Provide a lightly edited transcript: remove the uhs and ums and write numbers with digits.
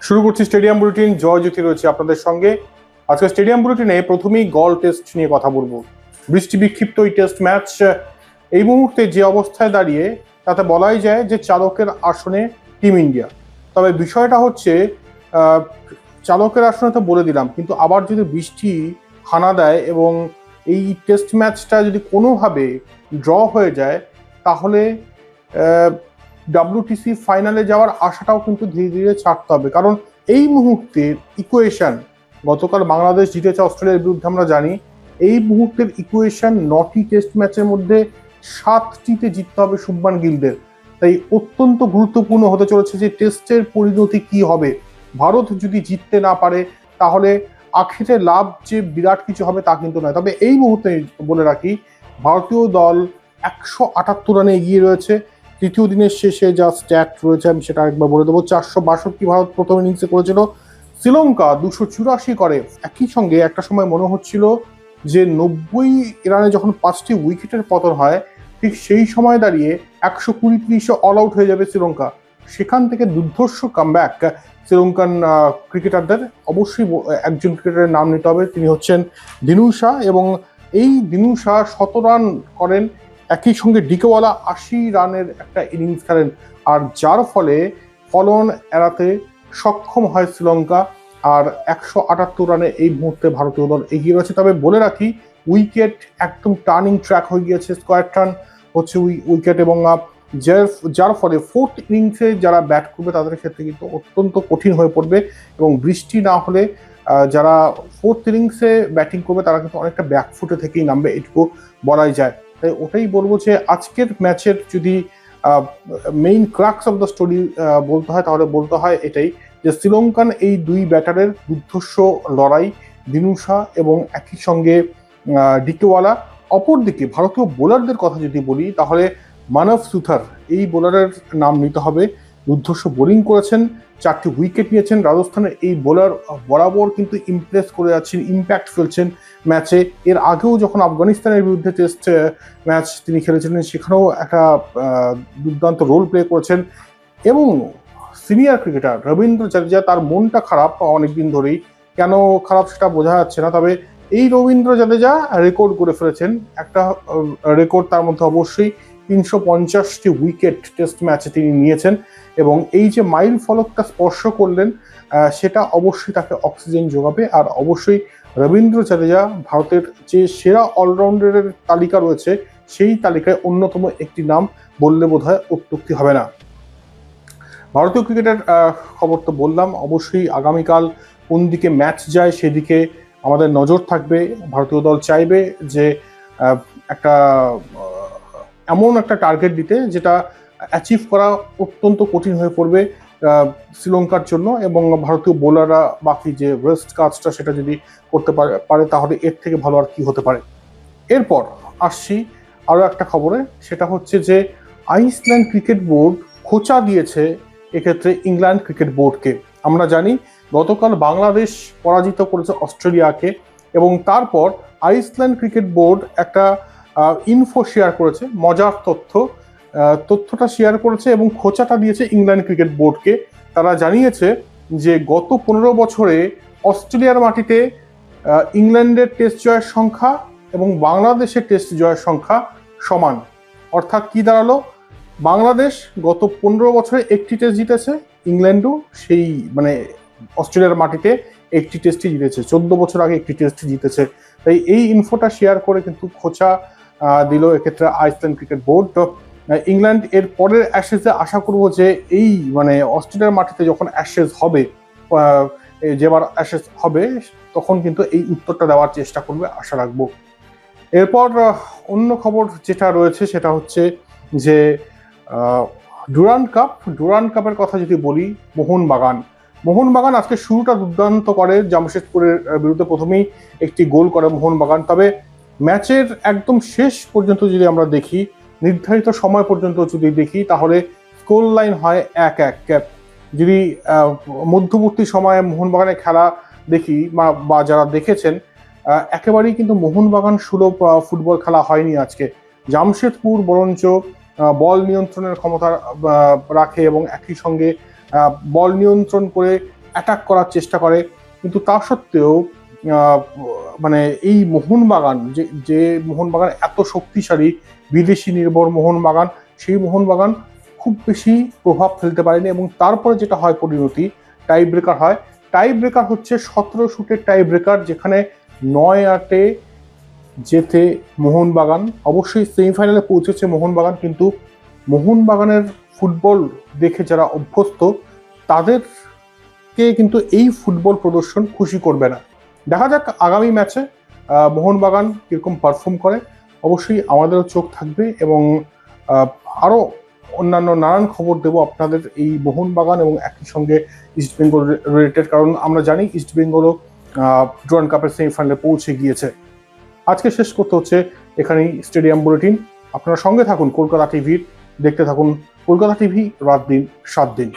শুরু করছি stadium bulletin. জয় জ্যোতি রয়েছে আপনাদের সঙ্গে। আজকে স্টেডিয়াম বুলেটিনে প্রথমেই গল টেস্ট নিয়ে কথা বলবো। বৃষ্টি বিক্ষিপ্ত এই টেস্ট ম্যাচ এই মুহূর্তে যে অবস্থায় দাঁড়িয়ে তাতে বলাই যায় যে চালকের আসনে টিম ইন্ডিয়া। তবে বিষয়টা হচ্ছে চালকের আসনে তো বলে দিলাম, কিন্তু আবার যদি বৃষ্টি হানা দেয় এবং এই টেস্ট ম্যাচটা যদি কোনোভাবে ড্র হয়ে যায় তাহলে WTC ফাইনালে যাওয়ার আশাটাও কিন্তু ধীরে ধীরে ছাড়তে হবে। কারণ এই মুহূর্তের ইকুয়েশন, গতকাল বাংলাদেশ জিতেছে অস্ট্রেলিয়ার বিরুদ্ধে আমরা জানি, এই মুহূর্তের ইকুয়েশন 9টি টেস্ট ম্যাচের মধ্যে 7টিতে জিততে হবে শুভমান গিলদের। তাই অত্যন্ত গুরুত্বপূর্ণ হতে চলেছে যে টেস্টের পরিণতি কি হবে। ভারত যদি জিততে না পারে তাহলে আখেরে লাভ যে বিরাট কিছু হবে তা কিন্তু নয়। তবে এই মুহূর্তে বলে রাখি, ভারতীয় দল 178 রানে এগিয়ে রয়েছে। তৃতীয় দিনের শেষে যা স্ট্যাট রয়েছে আমি সেটা একবার বলে দেবো। 462 ভারত প্রথম ইনিংসে করেছিল, শ্রীলঙ্কা 284 করে। একই সঙ্গে একটা সময় মনে হচ্ছিল যে 90 রানে যখন 5টি উইকেটের পতন হয়, ঠিক সেই সময় দাঁড়িয়ে 120-30 অল আউট হয়ে যাবে শ্রীলঙ্কা। সেখান থেকে দুর্ধর্ষ কামব্যাক শ্রীলঙ্কান ক্রিকেটারদের। অবশ্যই একজন ক্রিকেটারের নাম নিতে হবে, তিনি হচ্ছেন দিনুশা। এবং এই দিনুশা 100 রান করেন, একই সঙ্গে ডিকেওয়ালা 80 রানের একটা ইনিংস খেলেন, আর যার ফলে ফলন এড়াতে সক্ষম হয় শ্রীলঙ্কা। আর 178 রানে এই মুহূর্তে ভারতীয় দল এগিয়ে রয়েছে। তবে বলে রাখি, উইকেট একদম টার্নিং ট্র্যাক হয়ে গিয়েছে। স্কোয়ার টার্ন হচ্ছে উইকেট, এবং যার ফলে ফোর্থ ইনিংসে যারা ব্যাট করবে তাদের ক্ষেত্রে কিন্তু অত্যন্ত কঠিন হয়ে পড়বে। এবং বৃষ্টি না হলে যারা ফোর্থ ইনিংসে ব্যাটিং করবে তারা কিন্তু অনেকটা ব্যাকফুটে থেকেই নামবে, এটুকু বলাই যায়। তাই ওটাই বলবো যে আজকের ম্যাচের যদি main crux of the story বলতে হয় তাহলে বলতে হয় এটাই, যে শ্রীলঙ্কান এই দুই ব্যাটারের দুর্ধর্ষ লড়াই, দিনুশা এবং একই সঙ্গে ডিকেওয়ালা। অপরদিকে ভারতীয় বোলারদের কথা যদি বলি তাহলে মানভ সুথার এই বোলারের নাম নিতে হবে। দুর্ধর্ষ বোলিং করেছেন, 4টি উইকেট নিয়েছেন। রাজস্থানের এই বোলার বরাবর কিন্তু ইমপ্রেস করে যাচ্ছেন, ইম্প্যাক্ট ফেলছেন ম্যাচে। এর আগেও যখন আফগানিস্তানের বিরুদ্ধে টেস্ট ম্যাচ তিনি খেলেছিলেন সেখানেও একটা দুর্দান্ত রোল প্লে করেছেন। এবং সিনিয়র ক্রিকেটার রবীন্দ্র জাদেজা, তার মনটা খারাপ অনেকদিন ধরেই, কেন খারাপ সেটা বোঝা যাচ্ছে না। তবে এই রবীন্দ্র জাদেজা রেকর্ড করে ফেলেছেন, একটা রেকর্ড, তার মধ্যে অবশ্যই 350টি উইকেট টেস্ট ম্যাচে তিনি নিয়েছেন। এবং এই যে মাইল ফলকটা স্পর্শ করলেন সেটা অবশ্যই তাকে অক্সিজেন যোগাবে। আর অবশ্যই রবীন্দ্র জাদেজা ভারতের যে সেরা অলরাউন্ডারের তালিকা রয়েছে সেই তালিকায় অন্যতম একটি নাম বললে বোধহয় অত্যুক্তি হবে না। ভারতীয় ক্রিকেটের খবর তো বললাম, অবশ্যই আগামীকাল কোন দিকে ম্যাচ যায় সেদিকে আমাদের নজর থাকবে। ভারতীয় দল চাইবে যে একটা এমন একটা টার্গেট দিতে যেটা অ্যাচিভ করা অত্যন্ত কঠিন হয়ে পড়বে শ্রীলঙ্কার জন্য। এবং ভারতীয় বোলাররা বাকি যে ওয়েস্ট কাজটা সেটা যদি করতে পারে তাহলে এর থেকে ভালো আর কি হতে পারে। এরপর আসছি আরও একটা খবরে, সেটা হচ্ছে যে আইসল্যান্ড ক্রিকেট বোর্ড খোঁচা দিয়েছে এক্ষেত্রে ইংল্যান্ড ক্রিকেট বোর্ডকে। আমরা জানি গতকাল বাংলাদেশ পরাজিত করেছে অস্ট্রেলিয়াকে, এবং তারপর আইসল্যান্ড ক্রিকেট বোর্ড একটা ইনফো শেয়ার করেছে, মজার তথ্যটা শেয়ার করেছে এবং খোঁচাটা দিয়েছে ইংল্যান্ড ক্রিকেট বোর্ডকে। তারা জানিয়েছে যে গত 15 বছরে অস্ট্রেলিয়ার মাটিতে ইংল্যান্ডের টেস্ট জয়ের সংখ্যা এবং বাংলাদেশের টেস্ট জয়ের সংখ্যা সমান। অর্থাৎ কি দাঁড়ালো, বাংলাদেশ গত 15 বছরে একটি টেস্ট জিতেছে, ইংল্যান্ডও সেই অস্ট্রেলিয়ার মাটিতে একটি টেস্টই জিতেছে, 14 বছর আগে একটি টেস্ট জিতেছে। তাই এই ইনফোটা শেয়ার করে কিন্তু খোঁচা দিল এক্ষেত্রে আইসল্যান্ড ক্রিকেট বোর্ড। ইংল্যান্ড এর পরের অ্যাশেজে আশা করবো যে এই অস্ট্রেলিয়ার মাটিতে যখন অ্যাশেজ হবে, যেবার অ্যাশেজ হবে তখন কিন্তু এই উত্তরটা দেওয়ার চেষ্টা করবে, আশা রাখবো। এরপর অন্য খবর যেটা রয়েছে সেটা হচ্ছে যে ডুরান্ড কাপের কথা যদি বলি, মোহনবাগান আজকে শুরুটা দুর্দান্ত করে, জামশেদপুরের বিরুদ্ধে প্রথমেই একটি গোল করে মোহনবাগান। তবে ম্যাচের একদম শেষ পর্যন্ত যদি আমরা দেখি, নির্ধারিত সময় পর্যন্ত যদি দেখি তাহলে স্কোর লাইন হয় 1-1। যদি মধ্যবর্তী সময়ে মোহনবাগানের খেলা দেখি বা যারা দেখেছেন, একেবারেই কিন্তু মোহনবাগান সুলভ ফুটবল খেলা হয়নি আজকে। জামশেদপুর বরঞ্চ বল নিয়ন্ত্রণের ক্ষমতা রাখে এবং একই সঙ্গে বল নিয়ন্ত্রণ করে অ্যাটাক করার চেষ্টা করে, কিন্তু তা সত্ত্বেও মানে এই মোহনবাগান যে মোহনবাগান এত শক্তিশালী বিদেশি নির্ভর মোহনবাগান, সেই মোহনবাগান খুব বেশি প্রভাব ফেলতে পারেনি। এবং তারপরে যেটা হয় পরিণতি, টাই ব্রেকার হয়। টাই ব্রেকার হচ্ছে 17 শুটের টাই ব্রেকার, যেখানে 9-8 জেতে মোহনবাগান। অবশ্যই সেমিফাইনালে পৌঁছেছে মোহনবাগান, কিন্তু মোহনবাগানের ফুটবল দেখে যারা অভ্যস্ত তাদেরকে কিন্তু এই ফুটবল প্রদর্শন খুশি করবে না। দেখা যাক আগামী ম্যাচে মোহনবাগান কিরকম পারফর্ম করে। অবশ্যই আমাদেরও চোখ থাকবে এবং আরও অন্যান্য নানান খবর দেব আপনাদের এই মোহনবাগান এবং একই সঙ্গে ইস্টবেঙ্গল রিলেটেড, কারণ আমরা জানি ইস্টবেঙ্গলও ডুরান্ড কাপের সেমিফাইনালে পৌঁছে গিয়েছে। আজকে শেষ করতে হচ্ছে এখানেই স্টেডিয়াম বুলেটিন। আপনারা সঙ্গে থাকুন কলকাতা টিভির, দেখতে থাকুন কলকাতা টিভি, রাত দিন 7 দিন।